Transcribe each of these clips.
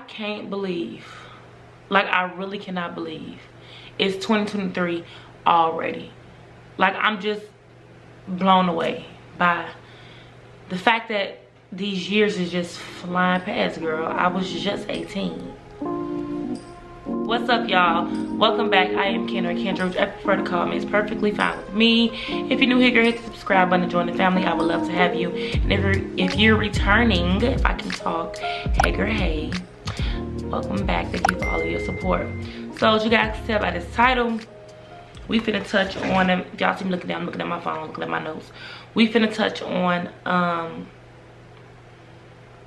can't believe, like I really cannot believe it's 2023 already. Like I'm just blown away by the fact that these years is just flying past, girl. I was just 18. What's up, y'all? Welcome back. I am Ken, or Kendra, which I prefer to call me. It's perfectly fine with me. If you're new here, girl, hit the subscribe button and join the family. I would love to have you. And if you're returning, if I can talk, hey girl, hey. Welcome back. Thank you for all of your support. So as you guys can tell by this title, we finna touch on, if y'all see me looking down, I'm looking at my phone, looking at my notes. We finna touch on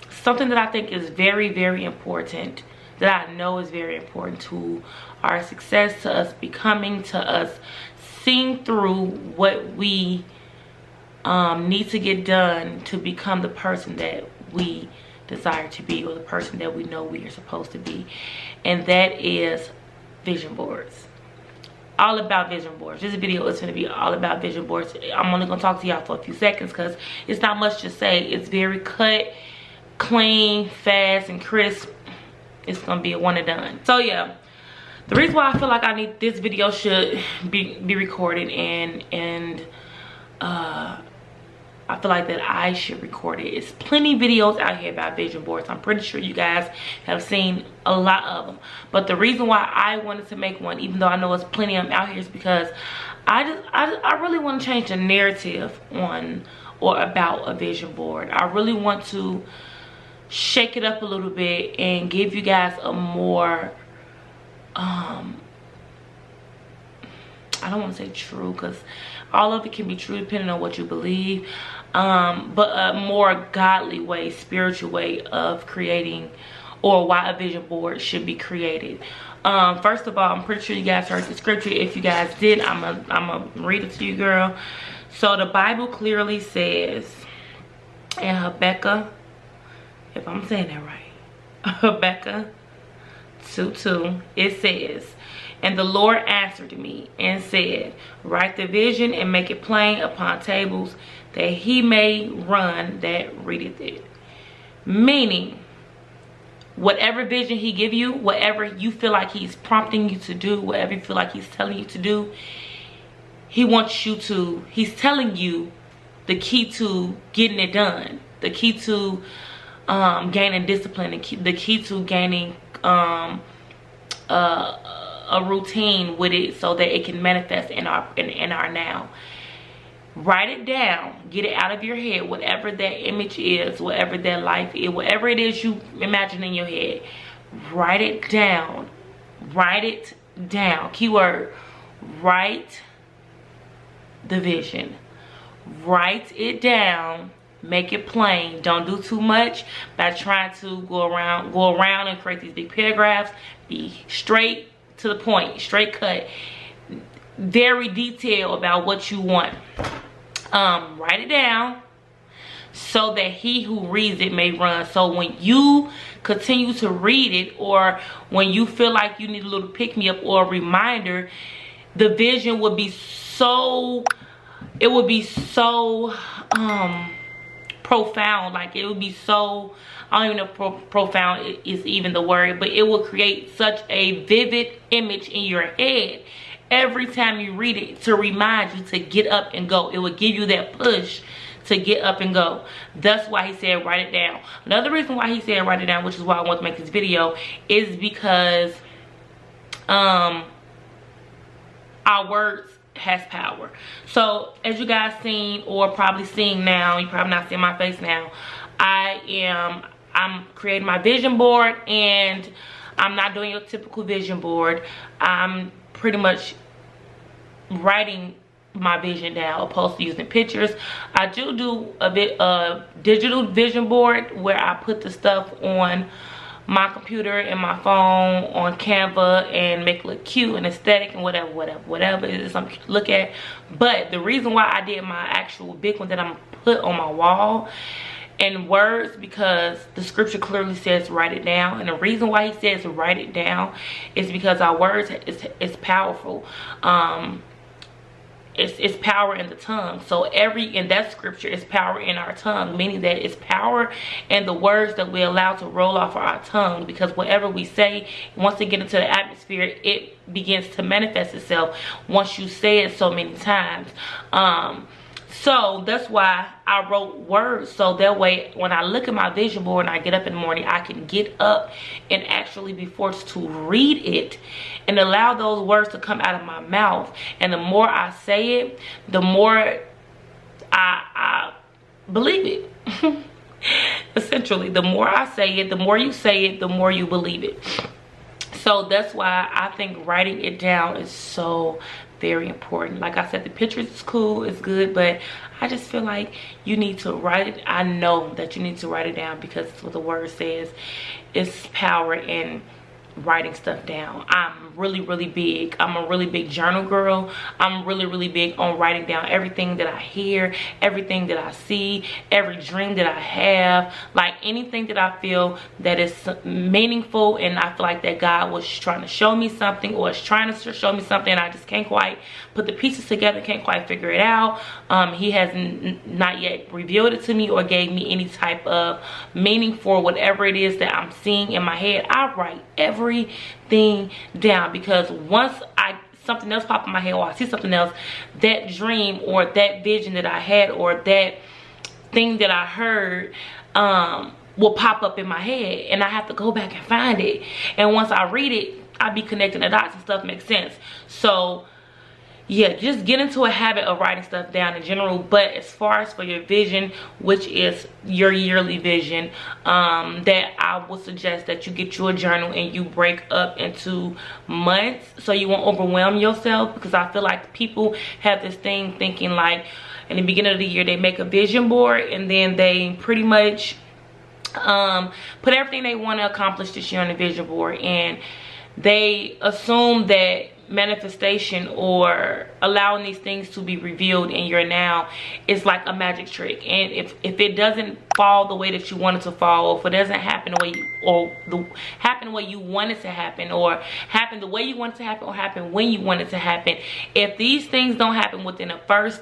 something that I think is very, very important, that I know is very important to our success, to us becoming, to us seeing through what we need to get done to become the person that we desire to be, or the person that we know we are supposed to be. And that is vision boards. All about vision boards. This video is going to be all about vision boards. I'm only going to talk to y'all for a few seconds because it's not much to say. It's very cut, clean, fast, and crisp. It's going to be a one and done. So yeah, the reason why I feel like I need this video should be recorded, and I feel like that I should record it. It's plenty videos out here about vision boards. I'm pretty sure you guys have seen a lot of them. But the reason why I wanted to make one, even though I know it's plenty of them out here, is because I really want to change the narrative on or about a vision board. I really want to shake it up a little bit and give you guys a more I don't want to say true, because all of it can be true depending on what you believe, but a more godly way, spiritual way of creating, or why a vision board should be created. First of all, I'm pretty sure you guys heard the scripture. If you guys did, I'm gonna read it to you, girl. So the Bible clearly says in Habakkuk, if I'm saying that right, Habakkuk 2:2, it says, "And the Lord answered me and said, write the vision and make it plain upon tables, that he may run that readeth it." Meaning, whatever vision he give you, whatever you feel like he's prompting you to do, whatever you feel like he's telling you to do, he's telling you the key to getting it done, the key to gaining discipline, the key to gaining a routine with it, so that it can manifest in our now. Write it down, get it out of your head, whatever that image is, whatever that life is, whatever it is you imagine in your head. Write it down. Write it down. Keyword, write the vision. Write it down. Make it plain. Don't do too much by trying to go around and create these big paragraphs. Be straight to the point, straight cut, very detailed about what you want. Write it down so that he who reads it may run. So when you continue to read it, or when you feel like you need a little pick-me-up or a reminder, the vision would be so, it would be so profound. Like, it would be so, I don't even know if profound is even the word, but it will create such a vivid image in your head every time you read it, to remind you to get up and go. It will give you that push to get up and go. That's why he said write it down. Another reason why he said write it down, which is why I want to make this video, is because our words has power. So as you guys seen, or probably seeing now, you probably not seeing my face now, I'm creating my vision board, and I'm not doing your typical vision board. I'm pretty much writing my vision down, opposed to using pictures. I do a bit of digital vision board, where I put the stuff on my computer and my phone on Canva and make it look cute and aesthetic and whatever it is I'm look at. But the reason why I did my actual big one that I'm put on my wall in words, because the scripture clearly says write it down. And the reason why he says write it down is because our words is powerful. it's power in the tongue. So in that scripture is power in our tongue, meaning that it's power in the words that we allow to roll off our tongue, because whatever we say, once it gets into the atmosphere, it begins to manifest itself once you say it so many times. So that's why I wrote words, so that way when I look at my vision board and I get up in the morning, I can get up and actually be forced to read it and allow those words to come out of my mouth. And the more I say it, the more I believe it. Essentially, the more I say it, the more you say it, the more you believe it. So that's why I think writing it down is so very important. Like I said, the pictures is cool, it's good, but I just feel like you need to write it. I know that you need to write it down because it's what the word says. It's power in writing stuff down. I'm really big. I'm a really big journal girl. I'm really big on writing down everything that I hear, everything that I see, every dream that I have, like anything that I feel that is meaningful, and I feel like that God was trying to show me something, or is trying to show me something, and I just can't quite put the pieces together, can't quite figure it out. He has not yet revealed it to me or gave me any type of meaning for whatever it is that I'm seeing in my head. I write everything down, because once something else pop in my head, or I see something else, that dream or that vision that I had or that thing that I heard will pop up in my head, and I have to go back and find it. And once I read it, I be connecting the dots and stuff makes sense. So yeah, just get into a habit of writing stuff down in general. But as far as for your vision, which is your yearly vision, that I would suggest that you get you a journal and you break up into months so you won't overwhelm yourself. Because I feel like people have this thing thinking like in the beginning of the year they make a vision board and then they pretty much put everything they want to accomplish this year on the vision board, and they assume that manifestation or allowing these things to be revealed in your now is like a magic trick. And if it doesn't fall the way that you want it to fall, or if it doesn't happen the way happen the way you want it to happen, or happen the way you want it to happen, or happen when you want it to happen, if these things don't happen within the first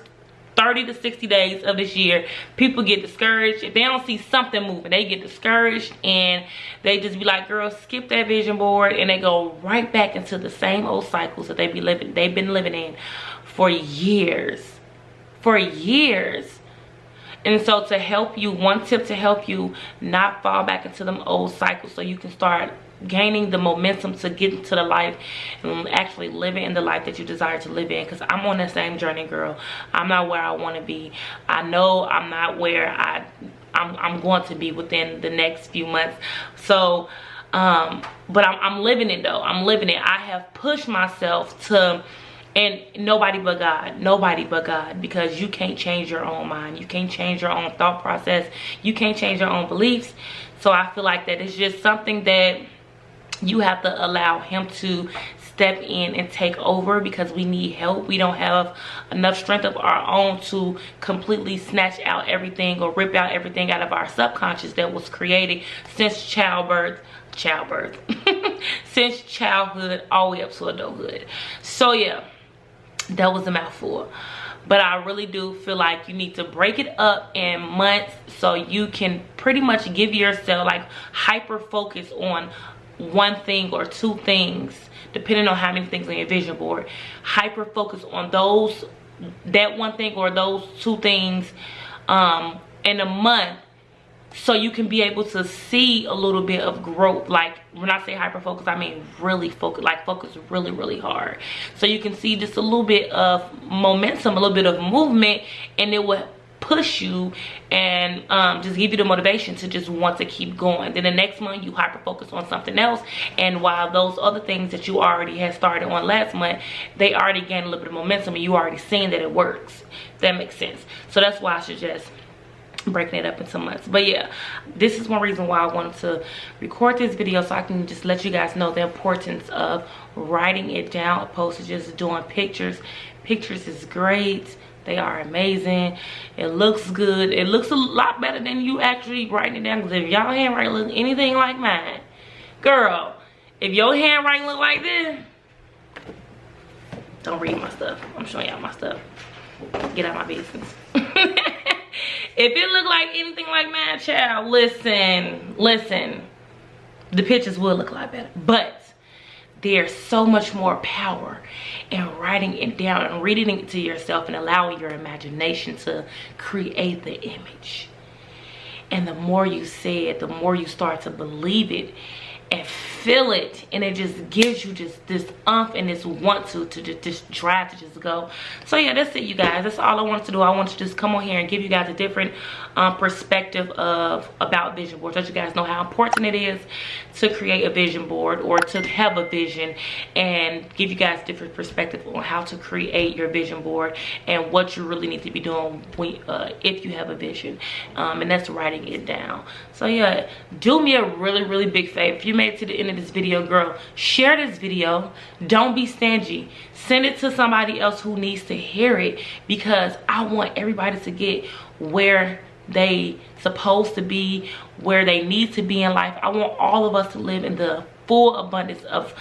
30 to 60 days of this year, people get discouraged. If they don't see something moving, they get discouraged, and they just be like, girl, skip that vision board, and they go right back into the same old cycles that they've been living in for years. And so to help you, one tip to help you not fall back into them old cycles, so you can start gaining the momentum to get into the life and actually living in the life that you desire to live in. Because I'm on that same journey, girl. I'm not where I want to be. I know I'm not where I'm going to be within the next few months. So but I'm living it though. I'm living it. I have pushed myself to, and nobody but God, because you can't change your own mind, you can't change your own thought process, you can't change your own beliefs. So I feel like that it's just something that you have to allow him to step in and take over, because we need help. We don't have enough strength of our own to completely snatch out everything or rip out everything out of our subconscious that was created since childbirth since childhood all the way up to adulthood. So yeah, that was a mouthful. But I really do feel like you need to break it up in months so you can pretty much give yourself like hyper focus on one thing or two things, depending on how many things on your vision board. Hyper focus on that one thing or those two things in a month, so you can be able to see a little bit of growth. Like when I say hyper focus, I mean really focus, like focus really hard, so you can see just a little bit of momentum, a little bit of movement, and it will push you and just give you the motivation to just want to keep going. Then the next month you hyper focus on something else, and while those other things that you already had started on last month, they already gained a little bit of momentum, and you already seen that it works. If that makes sense. So that's why I suggest breaking it up into months. But yeah, this is one reason why I wanted to record this video, so I can just let you guys know the importance of writing it down opposed to just doing pictures. Pictures is great, they are amazing, it looks good, it looks a lot better than you actually writing it down. Because if y'all handwriting look anything like mine, girl, if your handwriting look like this, Don't read my stuff. I'm showing y'all my stuff. Get out of my business. If it look like anything like mine, child, listen. The pictures will look a lot better. But there's so much more power in writing it down and reading it to yourself and allowing your imagination to create the image. And the more you say it, the more you start to believe it and feel it, and it just gives you just this and this want to just drive to just go. So yeah, that's it, you guys. That's all I wanted to do. I wanted to just come on here and give you guys a different perspective about vision boards. Let you guys know how important it is to create a vision board or to have a vision, and give you guys different perspective on how to create your vision board and what you really need to be doing when, if you have a vision, and that's writing it down. So yeah, do me a really big favor. If you made it to the end of this video, girl, share this video. Don't be stingy. Send it to somebody else who needs to hear it, because I want everybody to get where they supposed to be, where they need to be in life. I want all of us to live in the full abundance of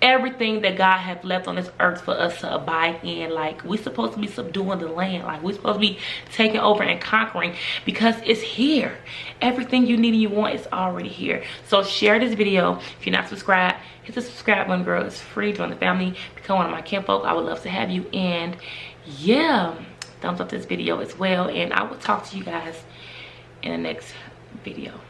everything that God has left on this earth for us to abide in. Like, we're supposed to be subduing the land. Like, we're supposed to be taking over and conquering, because it's here. Everything you need and you want is already here. So share this video. If you're not subscribed, hit the subscribe button, girl. It's free. Join the family. Become one of my KenFolk. I would love to have you. And yeah, thumbs up this video as well. And I will talk to you guys in the next video.